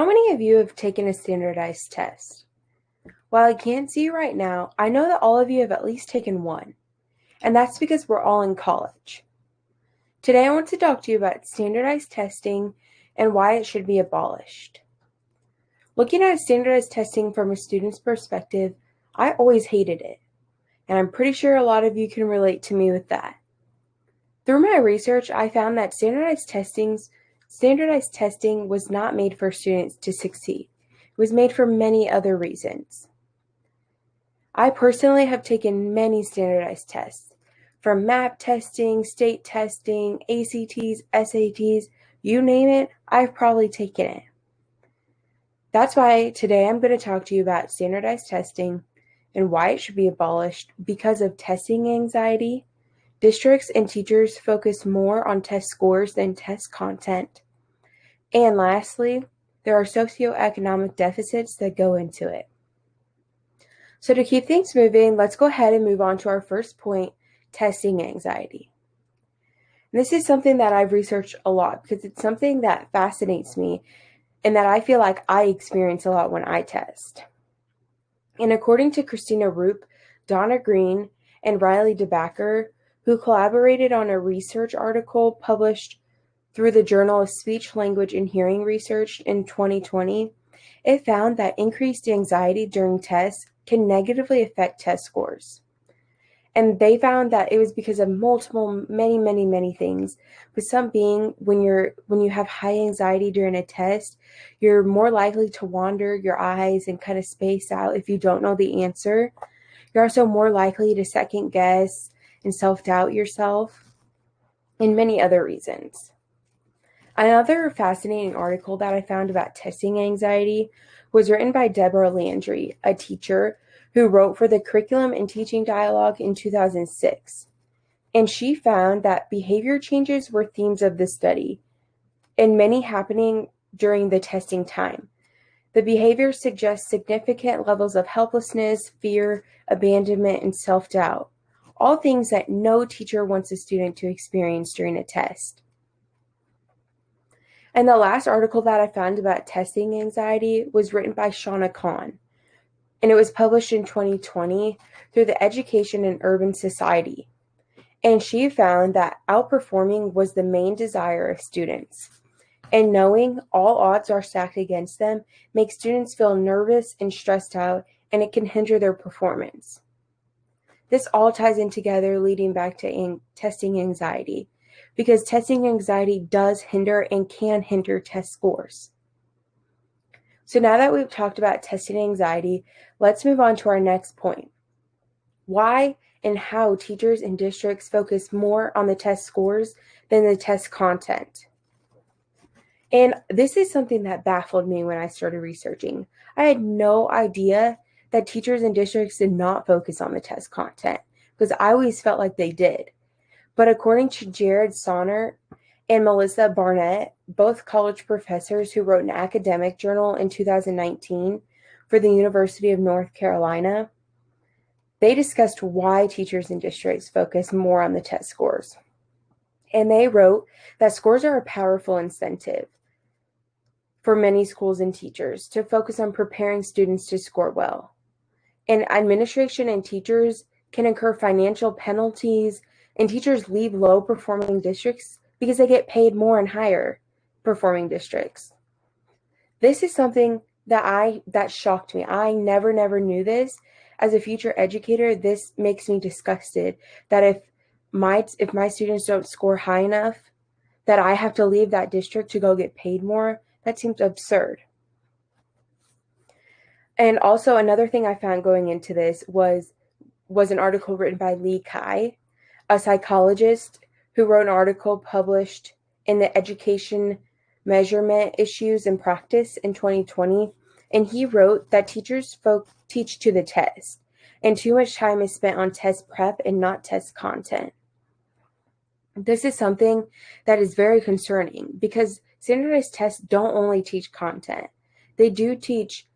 How many of you have taken a standardized test? While I can't see you right now, I know that all of you have at least taken one, and that's because we're all in college. Today I want to talk to you about standardized testing and why it should be abolished. Looking at standardized testing from a student's perspective, I always hated it, and I'm pretty sure a lot of you can relate to me with that. Through my research, I found that standardized testing was not made for students to succeed. It was made for many other reasons. I personally have taken many standardized tests, from MAP testing, state testing, ACTs, SATs, you name it, I've probably taken it. That's why today I'm going to talk to you about standardized testing and why it should be abolished because of testing anxiety. Districts and teachers focus more on test scores than test content. And lastly, there are socioeconomic deficits that go into it. So to keep things moving, let's go ahead and move on to our first point, testing anxiety. And this is something that I've researched a lot because it's something that fascinates me and that I feel like I experience a lot when I test. And according to Christina Roop, Donna Green, and Riley DeBacker, who collaborated on a research article published through the Journal of Speech, Language, and Hearing Research in 2020, it found that increased anxiety during tests can negatively affect test scores. And they found that it was because of many things, but some being when you have high anxiety during a test, you're more likely to wander your eyes and kind of space out if you don't know the answer. You're also more likely to second guess and self-doubt yourself, and many other reasons. Another fascinating article that I found about testing anxiety was written by Deborah Landry, a teacher who wrote for the Curriculum and Teaching Dialogue in 2006. And she found that behavior changes were themes of the study, and many happening during the testing time. The behaviors suggest significant levels of helplessness, fear, abandonment, and self-doubt, all things that no teacher wants a student to experience during a test. And the last article that I found about testing anxiety was written by Shauna Kahn, and it was published in 2020 through the Education and Urban Society. And she found that outperforming was the main desire of students. And knowing all odds are stacked against them makes students feel nervous and stressed out, and it can hinder their performance. This all ties in together, leading back to testing anxiety, because testing anxiety does hinder and can hinder test scores. So now that we've talked about testing anxiety, let's move on to our next point. Why and how teachers and districts focus more on the test scores than the test content. And this is something that baffled me when I started researching. I had no idea that teachers and districts did not focus on the test content, because I always felt like they did. But according to Jared Sonner and Melissa Barnett, both college professors who wrote an academic journal in 2019 for the University of North Carolina, they discussed why teachers and districts focus more on the test scores. And they wrote that scores are a powerful incentive for many schools and teachers to focus on preparing students to score well. And administration and teachers can incur financial penalties, and teachers leave low-performing districts because they get paid more in higher-performing districts. This is something that shocked me. I never knew this. As a future educator, this makes me disgusted that if my students don't score high enough, that I have to leave that district to go get paid more. That seems absurd. And also another thing I found going into this was an article written by Lee Kai, a psychologist who wrote an article published in the Education Measurement Issues and Practice in 2020. And he wrote that teachers teach to the test, and too much time is spent on test prep and not test content. This is something that is very concerning because standardized tests don't only teach content. They teach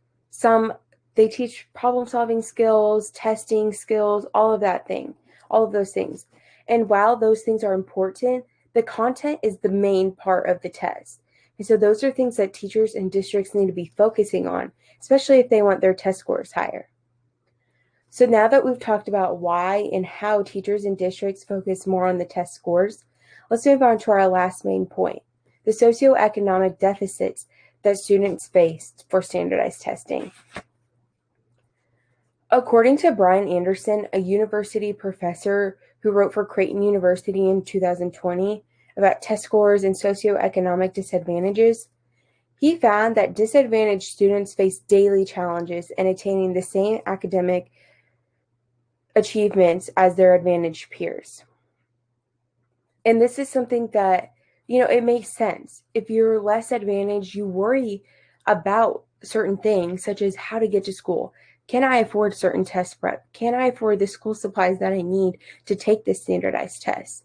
problem-solving skills, testing skills, all of those things. And while those things are important, the content is the main part of the test. And so those are things that teachers and districts need to be focusing on, especially if they want their test scores higher. So now that we've talked about why and how teachers and districts focus more on the test scores, let's move on to our last main point, the socioeconomic deficits that students face for standardized testing. According to Brian Anderson, a university professor who wrote for Creighton University in 2020 about test scores and socioeconomic disadvantages, he found that disadvantaged students face daily challenges in attaining the same academic achievements as their advantaged peers. And this is something that, it makes sense. If you're less advantaged, you worry about certain things, such as how to get to school. Can I afford certain test prep? Can I afford the school supplies that I need to take this standardized test?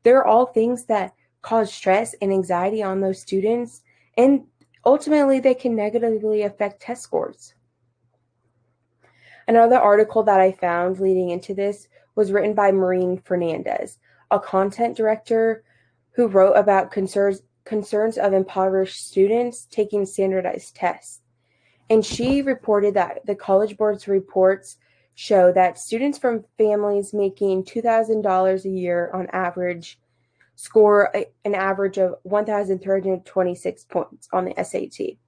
They're all things that cause stress and anxiety on those students, and ultimately they can negatively affect test scores. Another article that I found leading into this was written by Maureen Fernandez, a content director who wrote about concerns of impoverished students taking standardized tests. And she reported that the College Board's reports show that students from families making $2,000 a year on average score an average of 1,326 points on the SAT,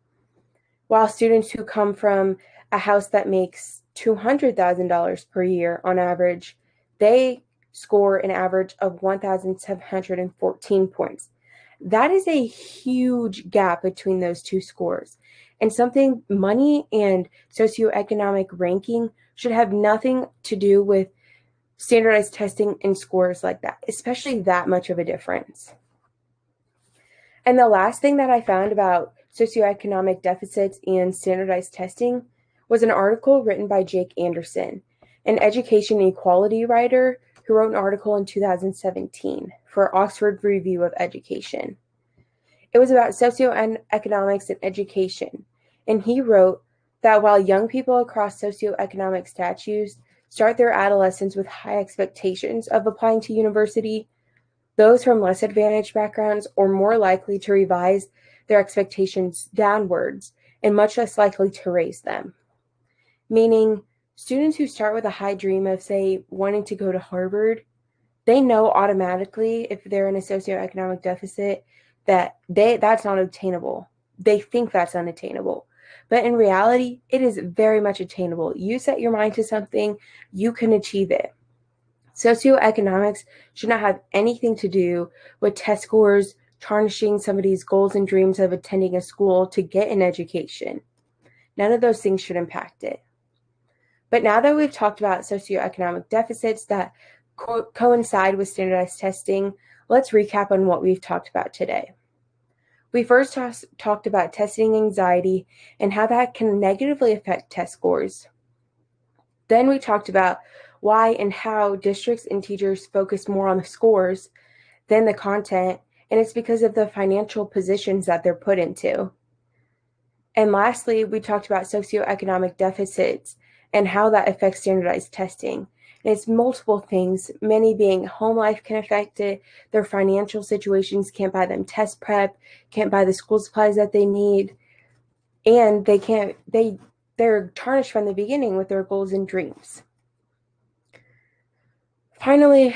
while students who come from a house that makes $200,000 per year on average, they score an average of 1,714 points. That is a huge gap between those two scores, and something money and socioeconomic ranking should have nothing to do with standardized testing and scores like that, especially that much of a difference. And the last thing that I found about socioeconomic deficits and standardized testing was an article written by Jake Anderson, an education equality writer who wrote an article in 2017 for Oxford Review of Education. It was about socioeconomics and education, and he wrote that while young people across socioeconomic status start their adolescence with high expectations of applying to university, those from less advantaged backgrounds are more likely to revise their expectations downwards and much less likely to raise them. Meaning, students who start with a high dream of, say, wanting to go to Harvard, they know automatically if they're in a socioeconomic deficit that that's not obtainable. They think that's unattainable. But in reality, it is very much attainable. You set your mind to something, you can achieve it. Socioeconomics should not have anything to do with test scores tarnishing somebody's goals and dreams of attending a school to get an education. None of those things should impact it. But now that we've talked about socioeconomic deficits that coincide with standardized testing, let's recap on what we've talked about today. We first talked about testing anxiety and how that can negatively affect test scores. Then we talked about why and how districts and teachers focus more on the scores than the content, and it's because of the financial positions that they're put into. And lastly, we talked about socioeconomic deficits and how that affects standardized testing. And it's multiple things, many being home life can affect it, their financial situations can't buy them test prep, can't buy the school supplies that they need, and they're tarnished from the beginning with their goals and dreams. Finally,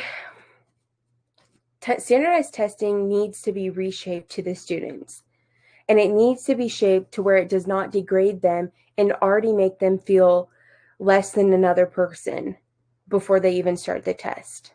standardized testing needs to be reshaped to the students, and it needs to be shaped to where it does not degrade them and already make them feel less than another person before they even start the test.